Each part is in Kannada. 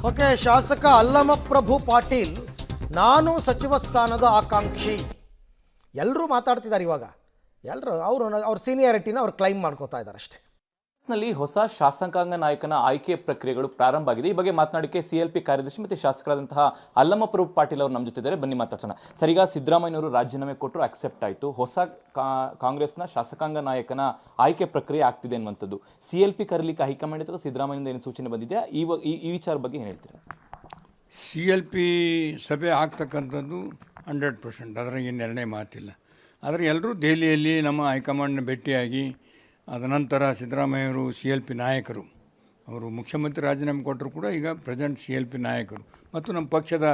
ಓಕೆ, ಶಾಸಕ ಅಲ್ಲಮಪ್ರಭು ಪಾಟೀಲ್ ನಾನು ಸಚಿವ ಸ್ಥಾನದ ಆಕಾಂಕ್ಷಿ. ಎಲ್ಲರೂ ಮಾತಾಡ್ತಿದ್ದಾರೆ ಇವಾಗ. ಎಲ್ಲರೂ ಅವ್ರ ಸೀನಿಯಾರಿಟಿನ ಅವ್ರು ಕ್ಲೈಮ್ ಮಾಡ್ಕೋತಾ ಇದ್ದಾರೆ ಅಷ್ಟೇ. ನಲ್ಲಿ ಹೊಸ ಶಾಸಕಾಂಗ ನಾಯಕನ ಆಯ್ಕೆ ಪ್ರಕ್ರಿಯೆಗಳು ಪ್ರಾರಂಭ ಆಗಿದೆ. ಈ ಬಗ್ಗೆ ಮಾತನಾಡಕ್ಕೆ ಸಿಎಲ್ಪಿ ಕಾರ್ಯದರ್ಶಿ ಮತ್ತು ಶಾಸಕರಾದಂತಹ ಅಲ್ಲಮಪ್ರಭು ಪಾಟೀಲ್ ಅವರು ನಮ್ಮ ಜೊತೆ ಇದ್ದಾರೆ. ಬನ್ನಿ ಮಾತಾಡೋಣ. ಸರ್, ಈಗ ಸಿದ್ದರಾಮಯ್ಯನವರು ರಾಜೀನಾಮೆ ಕೊಟ್ಟರು, ಅಕ್ಸೆಪ್ಟ್ ಆಯಿತು. ಹೊಸ ಕಾಂಗ್ರೆಸ್ನ ಶಾಸಕಾಂಗ ನಾಯಕನ ಆಯ್ಕೆ ಪ್ರಕ್ರಿಯೆ ಆಗ್ತಿದೆ ಅನ್ನುವಂಥದ್ದು ಸಿಎಲ್ಪಿ ಕರೀಲಿಕ್ಕೆ ಹೈಕಮಾಂಡ್ ಅಥವಾ ಸಿದ್ದರಾಮಯ್ಯನಿಂದ ಏನು ಸೂಚನೆ ಬಂದಿದೆ? ಈ ವಿಚಾರ ಬಗ್ಗೆ ಏನು ಹೇಳ್ತೀರಾ? CLP ಸಭೆ ಆಗ್ತಕ್ಕಂಥದ್ದು 100%, ಅದರ ಏನು ಎರಡನೇ ಮಾತಿಲ್ಲ. ಆದರೆ ಎಲ್ಲರೂ ದೆಹಲಿಯಲ್ಲಿ ನಮ್ಮ ಹೈಕಮಾಂಡ್ನ ಭೇಟಿಯಾಗಿ ಅದ ನಂತರ ಸಿದ್ದರಾಮಯ್ಯವರು CLP ನಾಯಕರು, ಅವರು ಮುಖ್ಯಮಂತ್ರಿ ರಾಜೀನಾಮೆ ಕೊಟ್ಟರು ಕೂಡ ಈಗ ಪ್ರೆಸೆಂಟ್ CLP ನಾಯಕರು ಮತ್ತು ನಮ್ಮ ಪಕ್ಷದ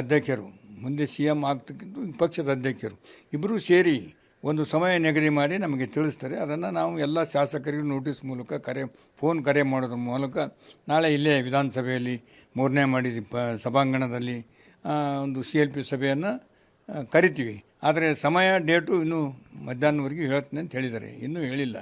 ಅಧ್ಯಕ್ಷರು, ಮುಂದೆ CM ಆಗ್ತಕ್ಕಿಂತ ಪಕ್ಷದ ಅಧ್ಯಕ್ಷರು ಇಬ್ಬರೂ ಸೇರಿ ಒಂದು ಸಮಯ ನಿಗದಿ ಮಾಡಿ ನಮಗೆ ತಿಳಿಸ್ತಾರೆ. ಅದನ್ನು ನಾವು ಎಲ್ಲ ಶಾಸಕರಿಗೂ ನೋಟಿಸ್ ಮೂಲಕ ಫೋನ್ ಕರೆ ಮಾಡೋದ್ರ ಮೂಲಕ ನಾಳೆ ಇಲ್ಲೇ ವಿಧಾನಸಭೆಯಲ್ಲಿ 3ನೇ ಮಾಡಿ ಸಭಾಂಗಣದಲ್ಲಿ ಒಂದು CLP ಸಭೆಯನ್ನು ಕರಿತೀವಿ. ಆದರೆ ಸಮಯ ಡೇಟು ಇನ್ನೂ ಮಧ್ಯಾಹ್ನವರೆಗೆ ಹೇಳ್ತೀನಿ ಅಂತ ಹೇಳಿದ್ದಾರೆ, ಇನ್ನೂ ಹೇಳಿಲ್ಲ.